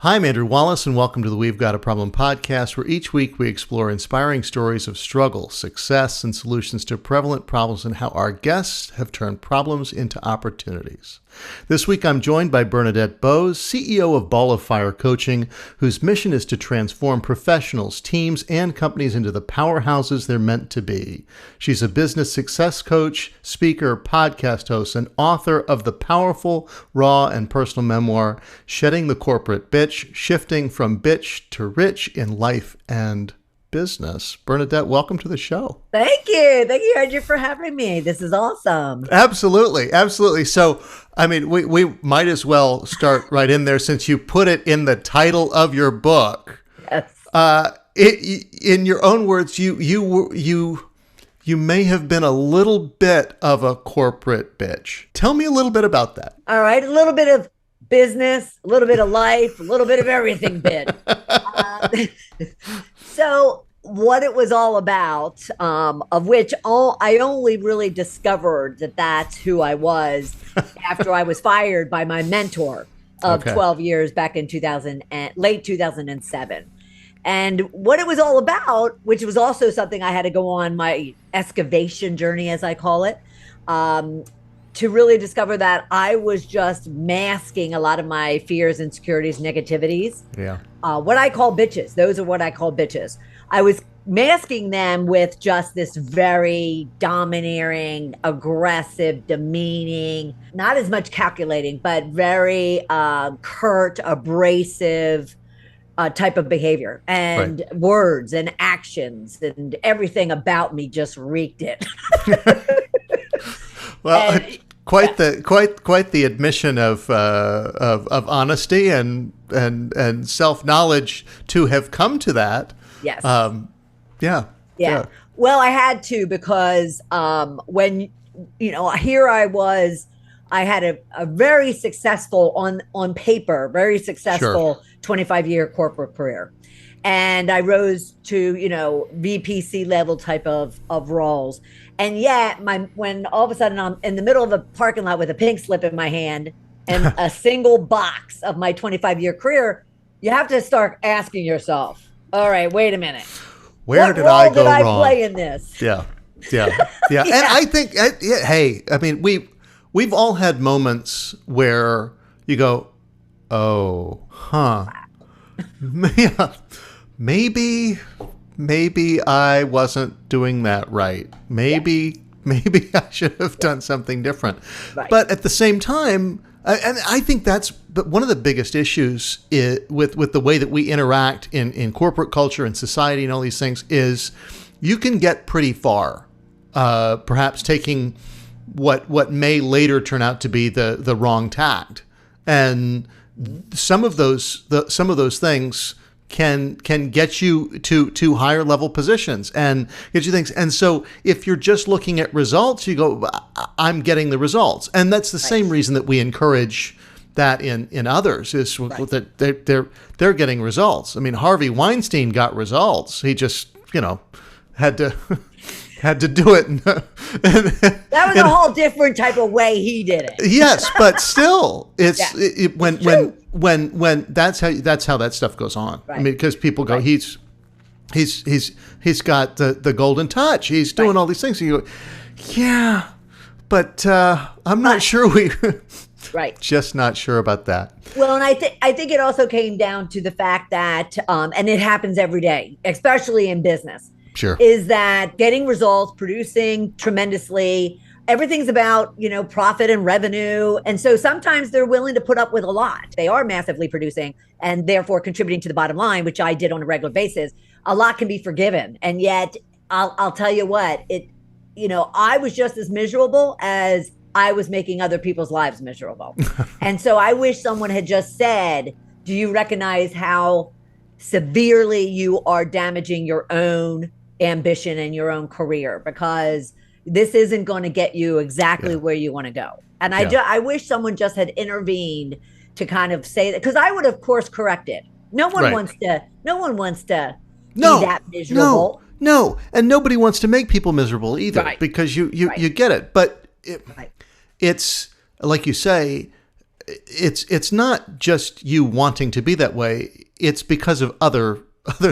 Hi, I'm Andrew Wallace, and welcome to the We've Got a Problem podcast, where each week we explore inspiring stories of struggle, success, and solutions to prevalent problems and how our guests have turned problems into opportunities. This week I'm joined by Bernadette Boas, CEO of Ball of Fire Coaching, whose mission is to transform professionals, teams, and companies into the powerhouses they're meant to be. She's a business success coach, speaker, podcast host, and author of the powerful, raw, and personal memoir, Shedding the Corporate Bitch, Shifting from Bitch to Rich in Life and Business. Bernadette, welcome to the show. Thank you, Andrew, for having me. This is awesome. Absolutely. So, I mean, we might as well start right in there since you put it in the title of your book. Yes. In your own words, you may have been a little bit of a corporate bitch. Tell me a little bit about that. All right, a little bit of business, a little bit of life, a little bit of everything bit. So what it was all about, of which I only really discovered that that's who I was after I was fired by my mentor of 12 years back in late 2007. And what it was all about, which was also something I had to go on my excavation journey, as I call it, to really discover that I was just masking a lot of my fears, insecurities, negativities. Yeah. What I call bitches. Those are what I call bitches. I was masking them with just this very domineering, aggressive, demeaning, not as much calculating, but very curt, abrasive type of behavior and words and actions, and everything about me just reeked it. Well, quite the admission of honesty and self-knowledge to have come to that. Yes. Yeah. Well, I had to, because when here I was, I had a very successful on paper, very successful 25-year corporate career. And I rose to, VPC level type of roles. And yet when all of a sudden I'm in the middle of a parking lot with a pink slip in my hand and a single box of my 25-year career, you have to start asking yourself, all right, wait a minute. Where did I go wrong? I play in this? Yeah. And I think, hey, I mean, we've all had moments where you go, oh, huh. Yeah. Maybe I wasn't doing that right. Maybe I should have done something different. Right. But at the same time, and I think that's one of the biggest issues with the way that we interact in corporate culture and society and all these things is you can get pretty far, perhaps taking what may later turn out to be the wrong tact, and some of those things can get you to higher level positions and get you things. And so if you're just looking at results, you go, I'm getting the results. And that's the same reason that we encourage that in others is that they're getting results. I mean, Harvey Weinstein got results. He just, had to do it. That was a whole different type of way he did it. Yes, but still, it's when that's how that stuff goes on. Right. I mean, because people go, he's got the golden touch. He's doing all these things. And you go, yeah, but I'm not sure we. Just not sure about that. Well, and I think it also came down to the fact that, and it happens every day, especially in business. Sure. Is that getting results, producing tremendously. Everything's about, profit and revenue. And so sometimes they're willing to put up with a lot. They are massively producing and therefore contributing to the bottom line, which I did on a regular basis. A lot can be forgiven. And yet I'll tell you what, I was just as miserable as I was making other people's lives miserable. And so I wish someone had just said, do you recognize how severely you are damaging your own ambition and your own career? Because this isn't going to get you exactly where you want to go. And I wish someone just had intervened to kind of say that, because I would, of course, correct it. No one wants to be that miserable. No. And nobody wants to make people miserable either, because you get it. But it's like you say, it's not just you wanting to be that way. It's because of other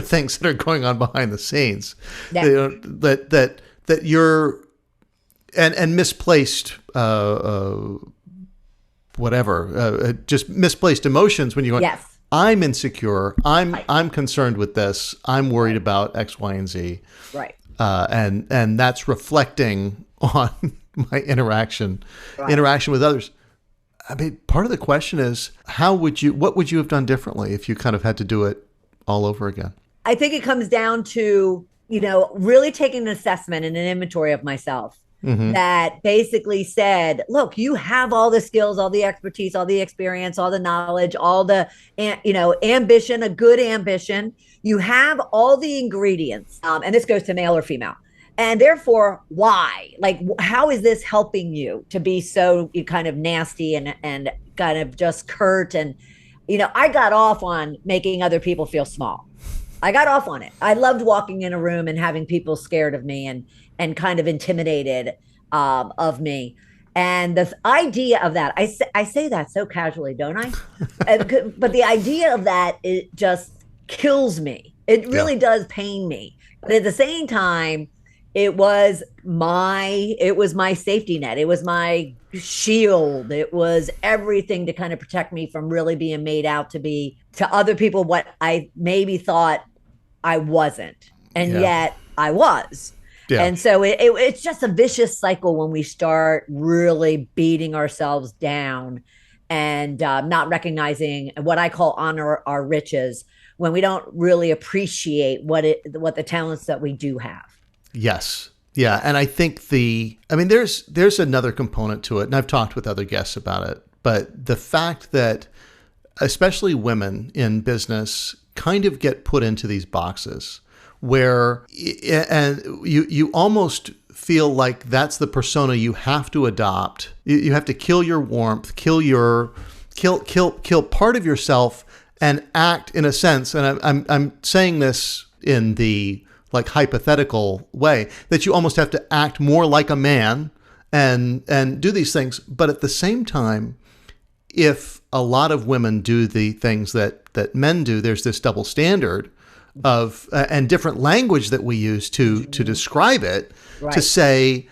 things that are going on behind the scenes. Yeah. You know, that you're and misplaced just misplaced emotions when you're going, Yes. I'm insecure. Right. I'm concerned with this. I'm worried about X, Y, and Z. Right. And that's reflecting on my interaction with others. I mean, part of the question is, what would you have done differently if you kind of had to do it all over again? I think it comes down to, really taking an assessment and an inventory of myself. Mm-hmm. That basically said, look, you have all the skills, all the expertise, all the experience, all the knowledge, all the, ambition, a good ambition. You have all the ingredients. And this goes to male or female. And therefore, why? Like, how is this helping you to be so kind of nasty and kind of just curt? And, I got off on making other people feel small. I got off on it. I loved walking in a room and having people scared of me and kind of intimidated of me. And the idea of that, I say that so casually, don't I? But the idea of that, it just kills me. It really does pain me. But at the same time, it was my safety net. It was my shield. It was everything to kind of protect me from really being made out to be to other people what I maybe thought I wasn't. And yet I was. Yeah. And so it's just a vicious cycle when we start really beating ourselves down and not recognizing what I call honor our riches, when we don't really appreciate what the talents that we do have. Yes. Yeah. And I think there's another component to it, and I've talked with other guests about it, but the fact that especially women in business kind of get put into these boxes where and you almost feel like that's the persona you have to adopt. You have to kill your warmth, kill part of yourself and act in a sense. And I'm saying this in the like hypothetical way that you almost have to act more like a man and do these things. But at the same time, if a lot of women do the things that men do, there's this double standard of and different language that we use to describe it, to say,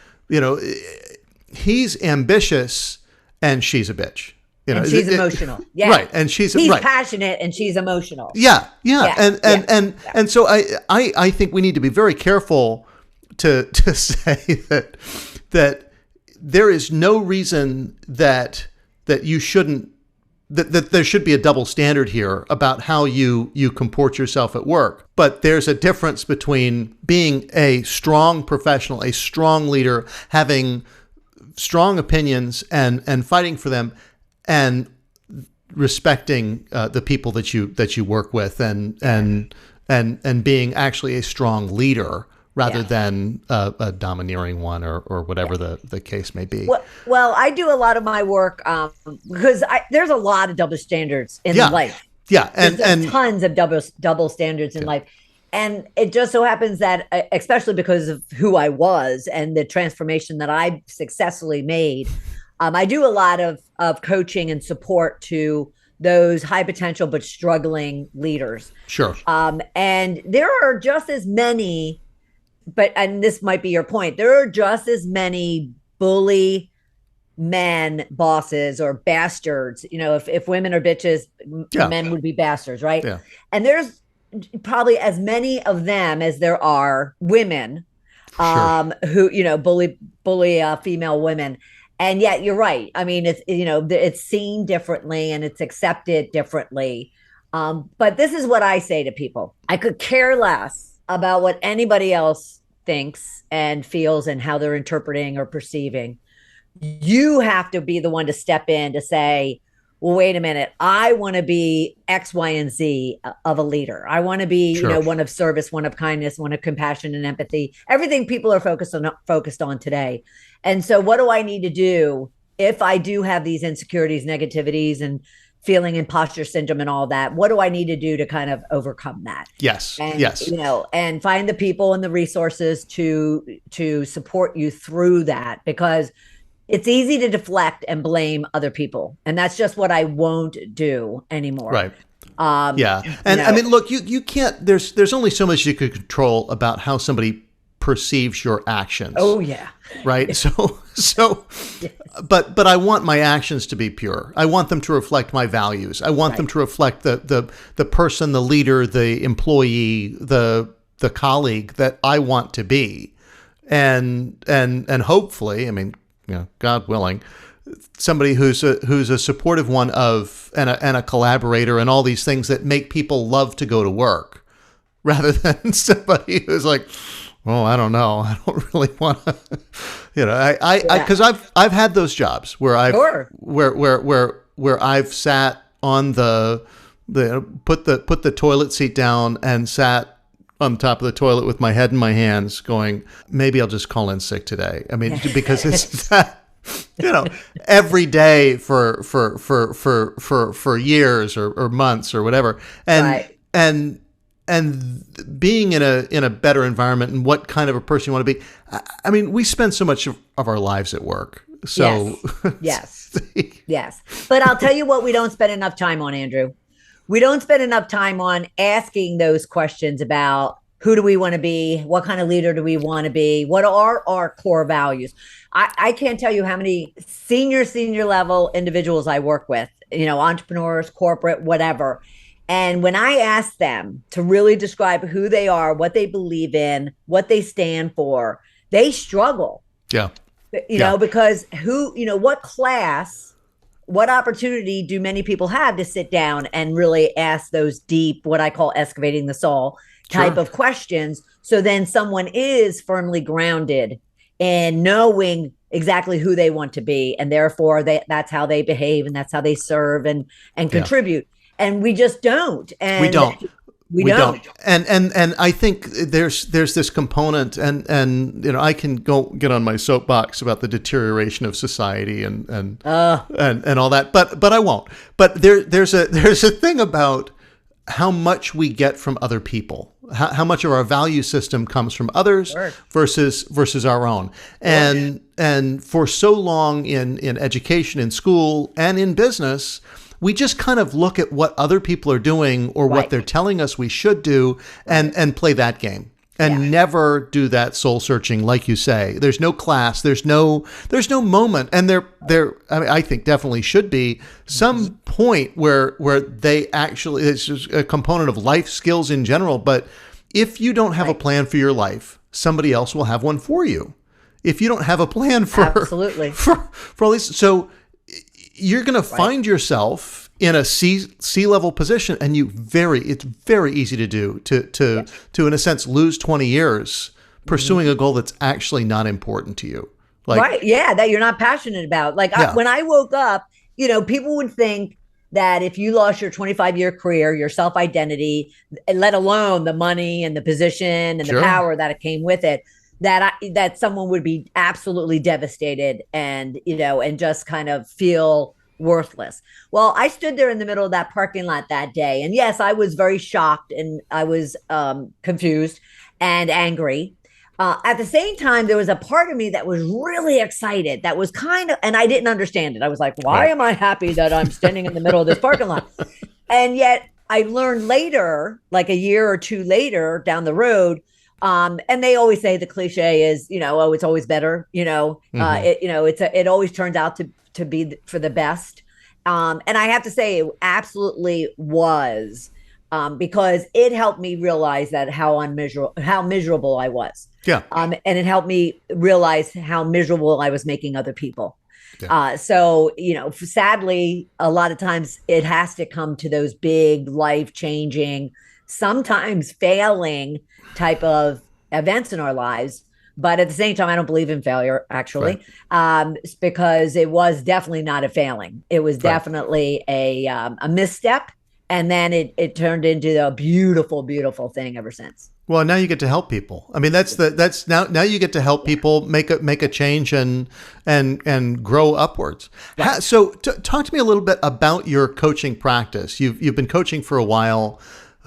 he's ambitious and she's a bitch. And she's emotional. Yeah. Right. And he's passionate and she's emotional. Yeah. And so I think we need to be very careful to say that there is no reason that you shouldn't, that there should be a double standard here about how you comport yourself at work. But there's a difference between being a strong professional, a strong leader, having strong opinions and fighting for them, and respecting the people that you work with and being actually a strong leader rather than a domineering one or whatever the case may be. Well, I do a lot of my work because there's a lot of double standards in life. Yeah, and tons of double standards in life. And it just so happens that, especially because of who I was and the transformation that I successfully made, I do a lot of coaching and support to those high potential but struggling leaders. Sure. And there are just as many, and this might be your point, there are just as many bully men bosses or bastards. If women are bitches, men would be bastards, right? Yeah. And there's probably as many of them as there are women who bully female women. And yet you're right. I mean, it's seen differently and it's accepted differently. But this is what I say to people. I could care less about what anybody else thinks and feels and how they're interpreting or perceiving. You have to be the one to step in to say, well, wait a minute, I want to be X, Y, and Z of a leader. I want to be, one of service, one of kindness, one of compassion and empathy, everything people are focused on today. And so what do I need to do if I do have these insecurities, negativities, and feeling imposter syndrome and all that? What do I need to do to kind of overcome that? Yes. And find the people and the resources to support you through that, because it's easy to deflect and blame other people. And that's just what I won't do anymore. Right. Yeah. And I mean, look, you can't, there's only so much you could control about how somebody perceives your actions. Oh yeah. Right. So, yes. but I want my actions to be pure. I want them to reflect my values. I want them to reflect the person, the leader, the employee, the colleague that I want to be. And hopefully, I mean, God willing, somebody who's a supportive one of and a collaborator and all these things that make people love to go to work, rather than somebody who's like, well, I don't know, I don't really want to, because I've had those jobs where where I've sat on the put the toilet seat down and sat on top of the toilet with my head in my hands going, maybe I'll just call in sick today. I mean, because it's that, every day for years or months or whatever. And being in a better environment and what kind of a person you want to be. I mean, we spend so much of our lives at work. So yes. But I'll tell you what, we don't spend enough time on, Andrew. We don't spend enough time on asking those questions about who do we want to be? What kind of leader do we want to be? What are our core values? I can't tell you how many senior level individuals I work with, entrepreneurs, corporate, whatever. And when I ask them to really describe who they are, what they believe in, what they stand for, they struggle. Yeah. Because what class, what opportunity do many people have to sit down and really ask those deep, what I call excavating the soul type of questions? So then someone is firmly grounded in knowing exactly who they want to be. And therefore that's how they behave and that's how they serve and contribute. And we just don't. And we don't. We don't. And I think there's this component and I can go get on my soapbox about the deterioration of society and all that, but I won't. But there's a thing about how much we get from other people, how much of our value system comes from others versus our own. And for so long in education, in school, and in business, we just kind of look at what other people are doing or what they're telling us we should do and play that game and never do that soul searching. Like you say, there's no class, there's no moment. And I think definitely should be some point where they actually, it's just a component of life skills in general. But if you don't have a plan for your life, somebody else will have one for you. If you don't have a plan for all these, so you're going to find yourself in a C-level position, and it's very easy to do to in a sense lose 20 years pursuing a goal that's actually not important to you. That you're not passionate about. When I woke up, people would think that if you lost your 25-year career, your self-identity, let alone the money and the position and the power that it came with it, that someone would be absolutely devastated and just kind of feel worthless. Well, I stood there in the middle of that parking lot that day, and yes, I was very shocked and I was confused and angry. At the same time, there was a part of me that was really excited. That was and I didn't understand it. I was like, why am I happy that I'm standing in the middle of this parking lot? And yet I learned later, like a year or two later down the road, and they always say the cliche is, it's always better, it always turns out to be for the best. And I have to say it absolutely was, because it helped me realize that how miserable I was. Yeah. And it helped me realize how miserable I was making other people. Yeah. So, sadly, a lot of times it has to come to those big life-changing, sometimes failing type of events in our lives. But at the same time, I don't believe in failure, actually, because it was definitely not a failing. It was definitely a misstep. And then it turned into a beautiful, beautiful thing ever since. Well, now you get to help people. I mean, that's now you get to help people make a change and grow upwards. Right. So talk to me a little bit about your coaching practice. You've been coaching for a while.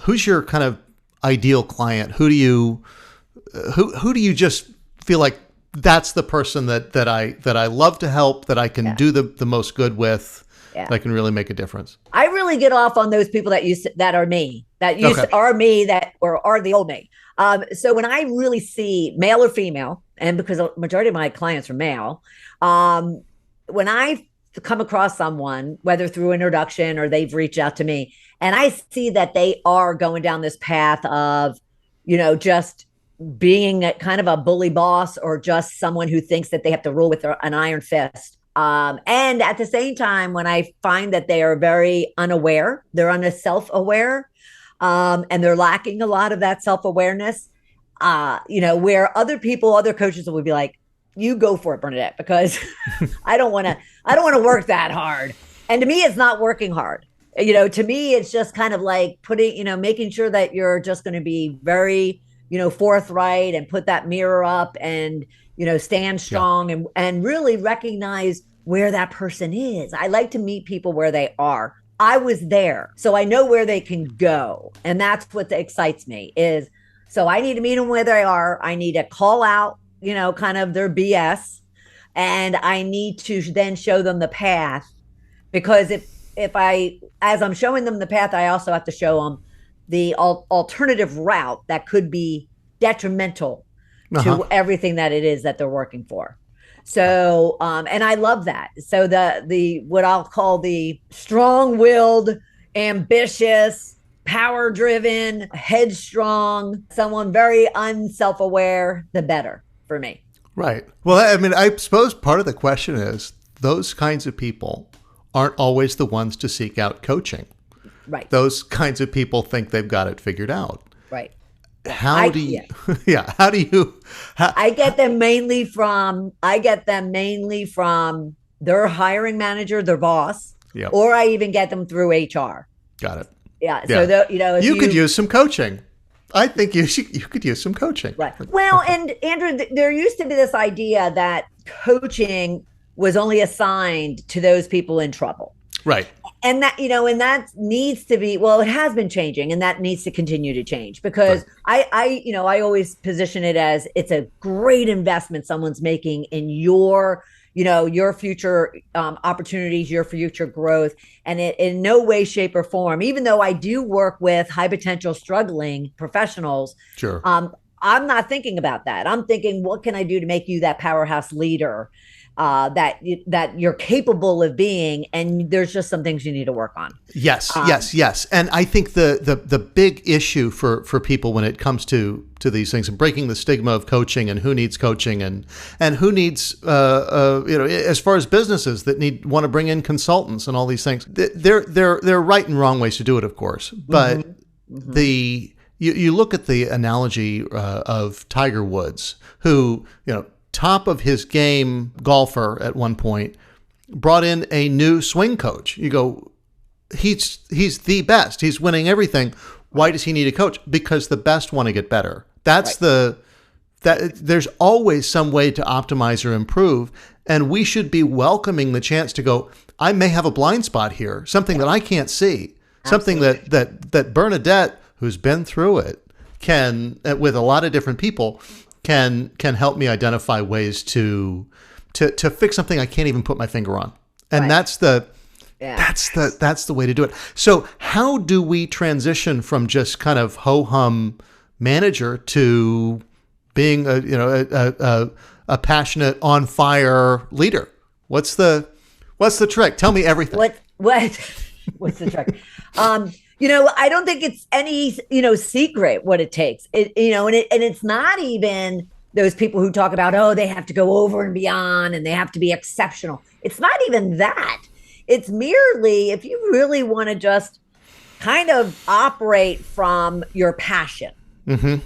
Who's your kind of ideal client? Who do you just feel like that's the person that I love to help, that I can do the most good with, that I can really make a difference. I really get off on those people that are me, are me, that or are the old me. So when I really see male or female, and because the majority of my clients are male, when I come across someone, whether through introduction or they've reached out to me, and I see that they are going down this path of, just being kind of a bully boss, or just someone who thinks that they have to rule with an iron fist. And at the same time, when I find that they are very unaware, they're self-aware, and they're lacking a lot of that self-awareness, where other coaches will be like, you go for it, Bernadette, because I don't want to work that hard. And to me, it's not working hard. To me, it's just kind of like making sure that you're just going to be very, forthright, and put that mirror up, and, stand strong, and really recognize where that person is. I like to meet people where they are. I was there, so I know where they can go. And that's what excites me is, so I need to meet them where they are. I need to call out, kind of their BS. And I need to then show them the path, because as I'm showing them the path, I also have to show them the alternative route that could be detrimental to everything that it is that they're working for. So, and I love that. So the what I'll call the strong-willed, ambitious, power-driven, headstrong, someone very unself-aware, the better for me. Right. Well, I mean, I suppose part of the question is those kinds of people aren't always the ones to seek out coaching. Right. Those kinds of people think they've got it figured out. Right. How do you? I get them mainly from their hiring manager, their boss, or I even get them through HR. Got it. Yeah. So you could use some coaching. I think you could use some coaching. Right. Well, and Andrew, there used to be this idea that coaching was only assigned to those people in trouble. Right. And that, and that needs to be, well, it has been changing, and that needs to continue to change, because I always position it as it's a great investment someone's making in your future opportunities, your future growth. And it in no way, shape, or form, even though I do work with high potential struggling professionals, sure. I'm not thinking about that. I'm thinking, what can I do to make you that powerhouse leader that you're capable of being? And there's just some things you need to work on. Yes. And I think the big issue for people when it comes to these things, and breaking the stigma of coaching, and who needs coaching, and who needs as far as businesses that want to bring in consultants and all these things, there are right and wrong ways to do it, of course, but you look at the analogy of Tiger Woods, who top of his game golfer at one point, brought in a new swing coach. You go, he's the best. He's winning everything. Why does he need a coach? Because the best want to get better. That's there's always some way to optimize or improve. And we should be welcoming the chance to go, I may have a blind spot here, something that I can't see, something that Bernadette, who's been through it, can, with a lot of different people, can help me identify ways to fix something I can't even put my finger on. And that's the way to do it. So how do we transition from just kind of ho-hum manager to being a passionate, on fire leader? What's the trick? Tell me everything. What's the trick? I don't think it's any, secret what it takes. And it's not even those people who talk about, oh, they have to go over and beyond and they have to be exceptional. It's not even that. It's merely, if you really want to just kind of operate from your passion. Mm-hmm.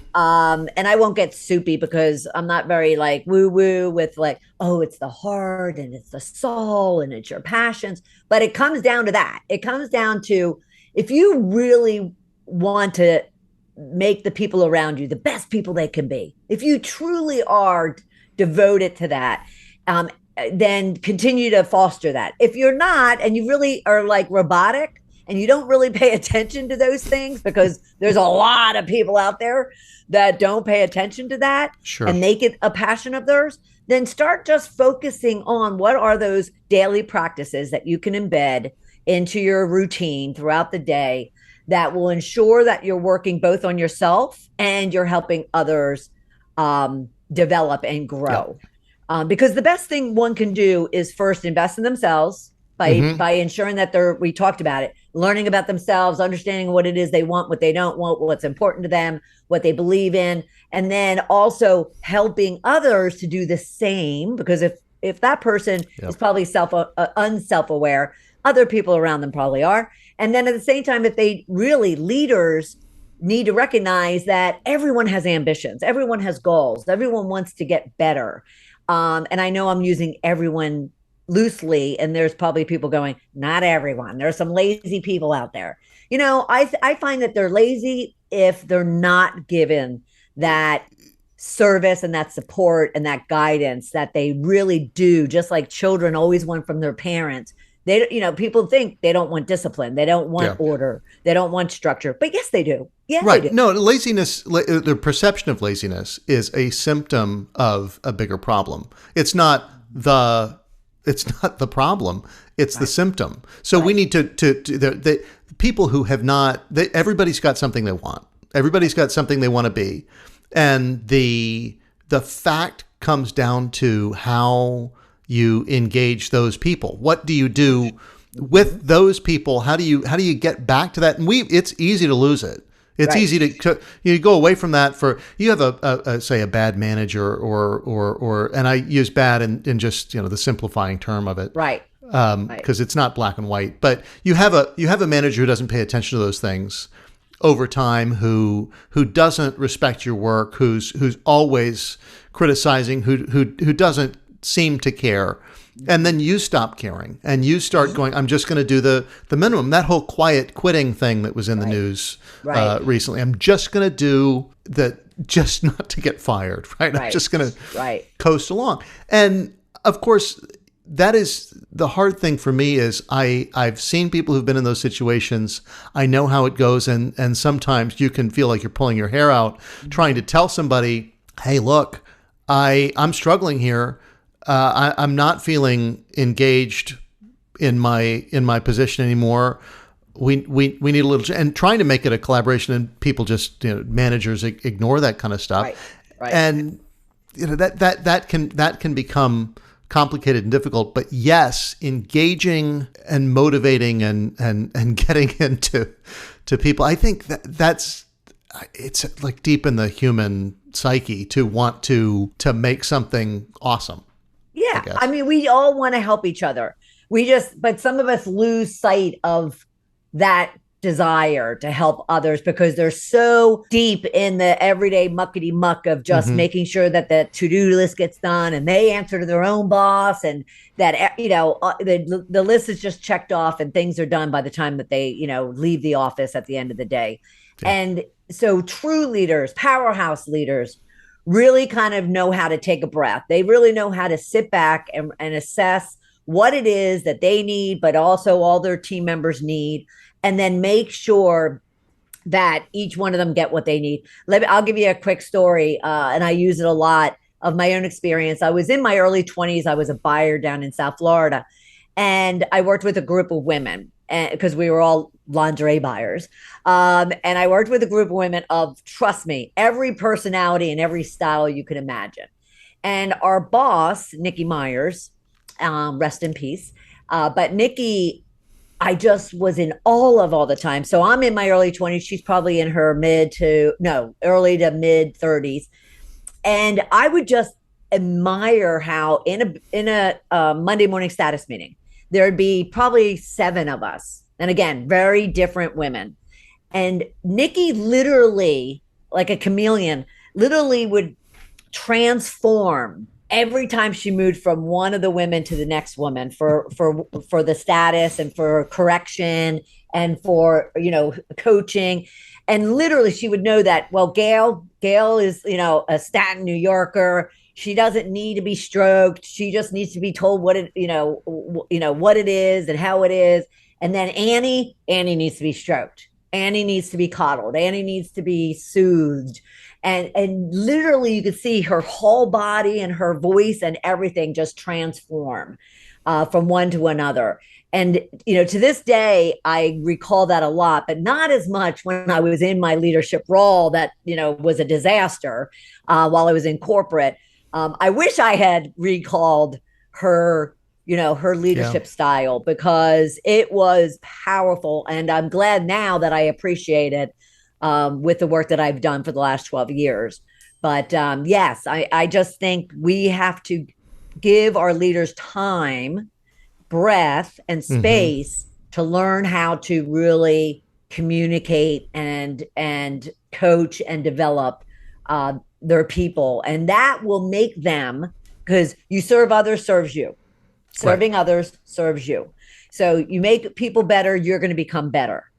And I won't get soupy, because I'm not very like woo woo with like, oh, it's the heart and it's the soul and it's your passions. But it comes down to that. It comes down to, if you really want to make the people around you the best people they can be, if you truly are devoted to that, then continue to foster that. If you're not, and you really are like robotic and you don't really pay attention to those things, because there's a lot of people out there that don't pay attention to that, sure, and make it a passion of theirs, then start just focusing on what are those daily practices that you can embed into your routine throughout the day that will ensure that you're working both on yourself and you're helping others develop and grow. Yep. Because the best thing one can do is first invest in themselves by ensuring that we talked about it, learning about themselves, understanding what it is they want, what they don't want, what's important to them, what they believe in, and then also helping others to do the same. Because if that person is probably unself-aware, other people around them probably are. And then at the same time, if they really leaders need to recognize that everyone has ambitions, everyone has goals, everyone wants to get better. And I know I'm using everyone loosely, and there's probably people going, not everyone. There's some lazy people out there. I find that they're lazy if they're not given that service and that support and that guidance that they really do, just like children always want from their parents. People think they don't want discipline. They don't want order. They don't want structure. But yes, they do. Yeah, right. They do. No, laziness, the perception of laziness is a symptom of a bigger problem. It's not the problem. It's the symptom. So we need the people who have not, everybody's got something they want. Everybody's got something they want to be. And the fact comes down to how you engage those people. What do you do with those people? How do you get back to that? And it's easy to lose it. It's easy to you go away from that you have a bad manager or and I use bad in just the simplifying term of it. Right. Because it's not black and white, but you have a manager who doesn't pay attention to those things over time, who doesn't respect your work, who's always criticizing, who doesn't seem to care. And then you stop caring and you start going, I'm just going to do the minimum. That whole quiet quitting thing that was in the news recently. I'm just going to do just not to get fired, right? I'm just going to coast along. And of course, that is the hard thing for me is I've seen people who've been in those situations. I know how it goes. And sometimes you can feel like you're pulling your hair out trying to tell somebody, hey, look, I'm struggling here. I'm not feeling engaged in my position anymore. We need a little, and trying to make it a collaboration, and people just managers ignore that kind of stuff, right. And that can become complicated and difficult. But yes, engaging and motivating and getting into people, I think it's like deep in the human psyche to want to make something awesome. Yeah. I mean, we all want to help each other. But some of us lose sight of that desire to help others because they're so deep in the everyday muckety muck of just making sure that the to-do list gets done and they answer to their own boss, and that, the list is just checked off and things are done by the time that they, leave the office at the end of the day. Yeah. And so true leaders, powerhouse leaders, really kind of know how to take a breath. They really know how to sit back and assess what it is that they need, but also all their team members need, and then make sure that each one of them get what they need. I'll give you a quick story, and I use it a lot, of my own experience. I was in my early 20s. I was a buyer down in South Florida, and I worked with a group of women because we were all lingerie buyers. And I worked with a group of women of, trust me, every personality and every style you could imagine. And our boss, Nikki Myers, rest in peace. But Nikki, I just was in awe of all the time. So I'm in my early 20s. She's probably in her early to mid 30s. And I would just admire how in a Monday morning status meeting, there'd be probably 7 of us. And again, very different women. And Nikki literally, like a chameleon, literally would transform every time she moved from one of the women to the next woman for the status and for correction and for, coaching. And literally she would know that, well, Gail is, a Staten New Yorker. She doesn't need to be stroked. She just needs to be told what it, what it is and how it is. And then Annie needs to be stroked. Annie needs to be coddled. Annie needs to be soothed. And literally you could see her whole body and her voice and everything just transform from one to another. And, to this day, I recall that a lot, but not as much when I was in my leadership role that, was a disaster while I was in corporate. I wish I had recalled her, her leadership style, because it was powerful. And I'm glad now that I appreciate it with the work that I've done for the last 12 years. But yes, I just think we have to give our leaders time, breath, and space to learn how to really communicate and coach and develop their people. And that will make them, because you serve others serves you. Serving others serves you. So you make people better, you're going to become better.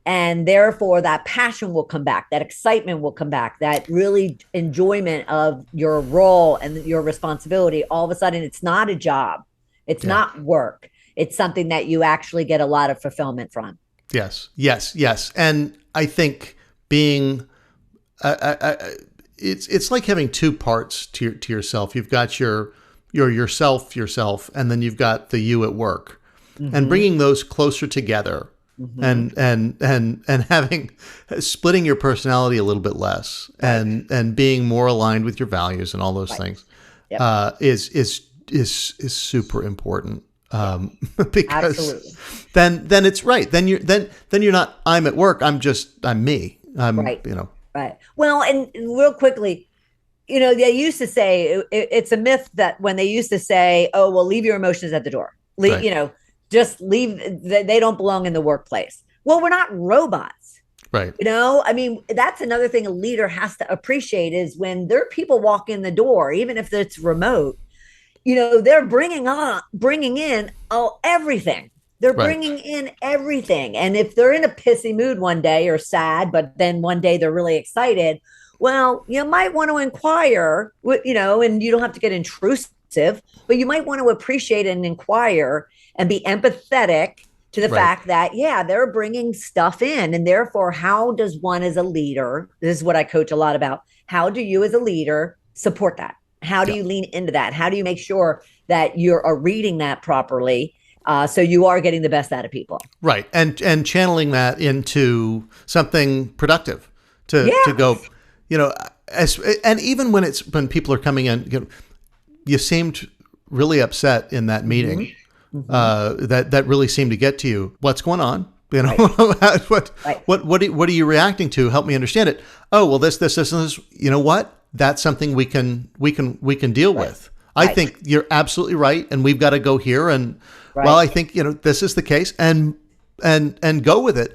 And therefore that passion will come back, that excitement will come back, that really enjoyment of your role and your responsibility. All of a sudden, it's not a job. It's not work. It's something that you actually get a lot of fulfillment from. Yes. And I think being, it's like having two parts to yourself. You've got your yourself, and then you've got the you at work, and bringing those closer together. And having splitting your personality a little bit less, and being more aligned with your values and all those things is super important. Because then it's right. Then you're not, I'm at work. I'm me. Right. Well, and real quickly, they used to say it's a myth that when they used to say, "Oh, well, leave your emotions at the door," just leave. They don't belong in the workplace. Well, we're not robots. Right. I mean, that's another thing a leader has to appreciate is when their people walk in the door, even if it's remote, they're bringing in everything. They're bringing in everything. And if they're in a pissy mood one day or sad, but then one day they're really excited, well, you might want to inquire, and you don't have to get intrusive, but you might want to appreciate and inquire and be empathetic to the fact that, they're bringing stuff in. And therefore, how does one as a leader, this is what I coach a lot about, how do you as a leader support that? How do you lean into that? How do you make sure that you're reading that properly so you are getting the best out of people? Right. And channeling that into something productive to go, and even when people are coming in, you seemed really upset in that meeting. That really seemed to get to you. What's going on? What are you reacting to? Help me understand it. Oh, well, this, and this. You know what? That's something we can deal with. I think you're absolutely right, and we've got to go here. And well, I think this is the case, and go with it,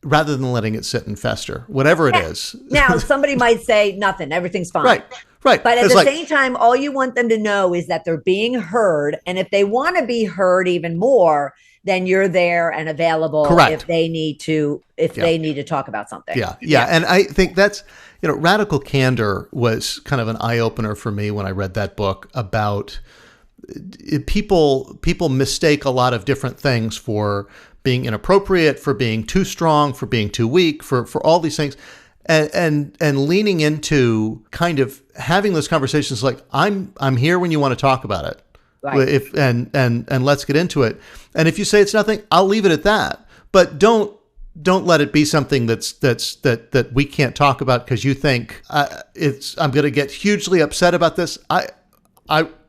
rather than letting it sit and fester, whatever it is. Now, somebody might say nothing, everything's fine. Right. But at the same time, all you want them to know is that they're being heard, and if they want to be heard even more, then you're there and available if they need to talk about something. Yeah. And I think that's, radical candor was kind of an eye opener for me when I read that book about people mistake a lot of different things for being inappropriate, for being too strong, for being too weak, for all these things. And leaning into kind of having those conversations like, I'm here when you want to talk about it. Right. And let's get into it. And if you say it's nothing, I'll leave it at that. But don't let it be something that we can't talk about because you think I'm going to get hugely upset about this. I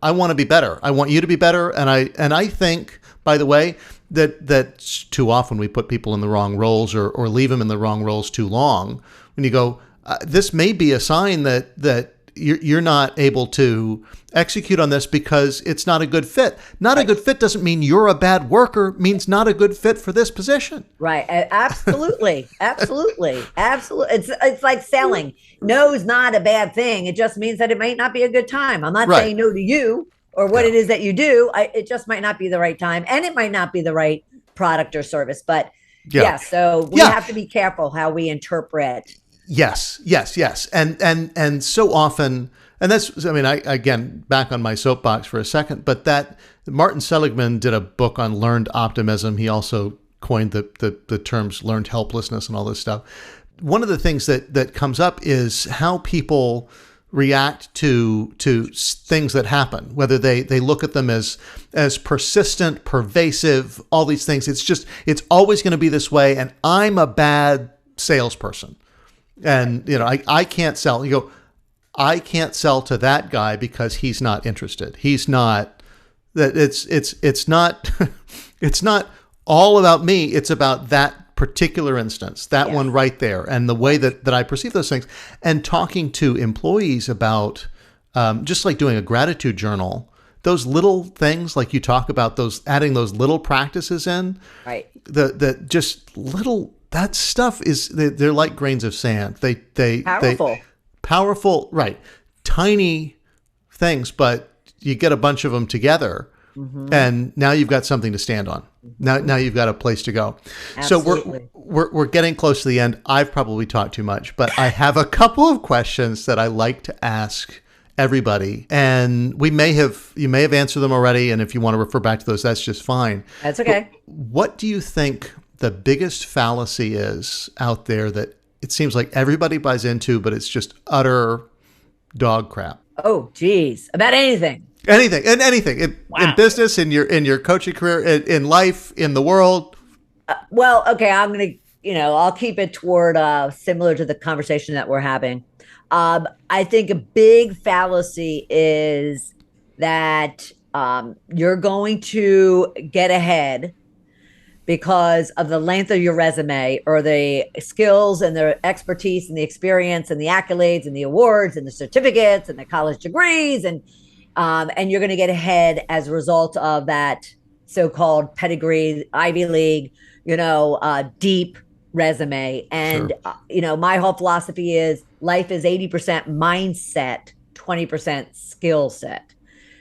want to be better. I want you to be better. And I think, by the way, that too often we put people in the wrong roles or leave them in the wrong roles too long. When you go, this may be a sign that you're not able to execute on this because it's not a good fit. Not a good fit doesn't mean you're a bad worker, means not a good fit for this position. Right. Absolutely. Absolutely. It's like selling. No is not a bad thing. It just means that it might not be a good time. I'm not saying no to you or what it is that you do. It just might not be the right time, and it might not be the right product or service. But so we have to be careful how we interpret. Yes. And so often, and that's, I again, back on my soapbox for a second, but that Martin Seligman did a book on learned optimism. He also coined the terms learned helplessness and all this stuff. One of the things that comes up is how people react to things that happen, whether they look at them as persistent, pervasive, all these things. It's always going to be this way. And I'm a bad salesperson. And, I can't sell. You go, I can't sell to that guy because he's not interested. He's not that it's not, it's not all about me. It's about that particular instance, that one right there, and the way that I perceive those things. And talking to employees about just like doing a gratitude journal, those little things, like you talk about, those adding those little practices in, right? That stuff they're like grains of sand. Powerful, right? Tiny things, but you get a bunch of them together. Mm-hmm. And now you've got something to stand on. Now you've got a place to go. Absolutely. So we're getting close to the end. I've probably talked too much, but I have a couple of questions that I like to ask everybody, and you may have answered them already. And if you want to refer back to those, that's just fine. That's okay. But what do you think the biggest fallacy is out there that it seems like everybody buys into, but it's just utter dog crap? Oh, geez, about anything. Anything in business, in your coaching career, in life, in the world. Well, okay, I'm going to, I'll keep it toward similar to the conversation that we're having. I think a big fallacy is that you're going to get ahead because of the length of your resume or the skills and the expertise and the experience and the accolades and the awards and the certificates and the college degrees and you're going to get ahead as a result of that so-called pedigree, Ivy League, deep resume. And, sure. My whole philosophy is life is 80% mindset, 20% skill set.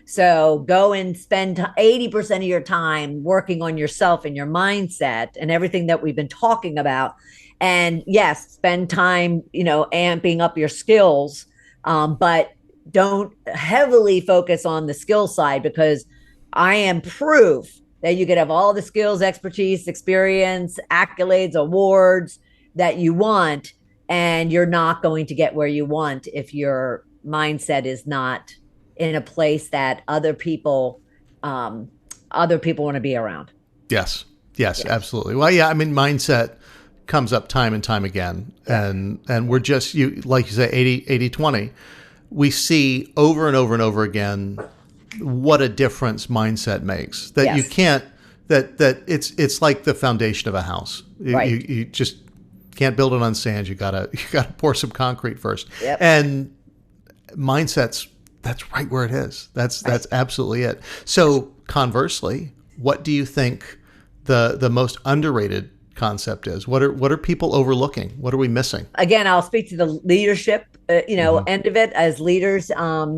So go and spend 80% of your time working on yourself and your mindset and everything that we've been talking about. And yes, spend time, amping up your skills, but don't heavily focus on the skill side, because I am proof that you could have all the skills, expertise, experience, accolades, awards that you want, and you're not going to get where you want if your mindset is not in a place that other people want to be around. Yes, absolutely. Well, yeah, I mean, mindset comes up time and time again, and we're just, like you say, 80-20. We see over and over and over again what a difference mindset makes. That you can't, that it's like the foundation of a house. You just can't build it on sand. You gotta pour some concrete first. Yep. And mindsets, that's right where it is. That's absolutely it. So conversely, what do you think the most underrated concept is? What are people overlooking? What are we missing? Again, I'll speak to the leadership, end of it as leaders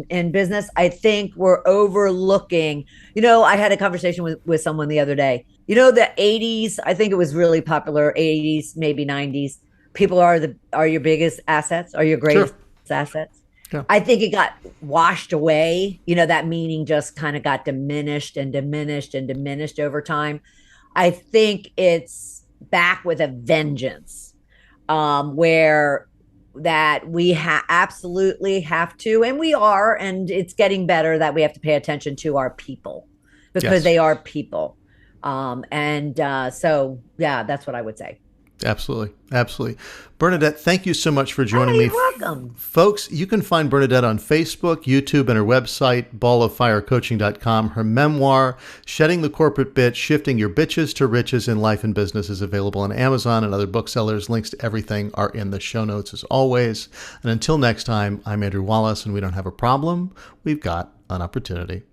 in business. I think we're overlooking, I had a conversation with someone the other day, the 80s, I think it was really popular, 80s, maybe 90s. People are your biggest assets, are your greatest assets. Yeah. I think it got washed away. That meaning just kind of got diminished and diminished and diminished over time. I think it's back with a vengeance, where that we absolutely have to, and we are, and it's getting better, that we have to pay attention to our people, because they are people. So yeah, that's what I would say. Absolutely. Bernadette, thank you so much for joining me. You're welcome. Folks, you can find Bernadette on Facebook, YouTube, and her website, balloffirecoaching.com. Her memoir, Shedding the Corporate Bitch, Shifting Your Bitches to Riches in Life and Business, is available on Amazon and other booksellers. Links to everything are in the show notes as always. And until next time, I'm Andrew Wallace, and we don't have a problem. We've got an opportunity.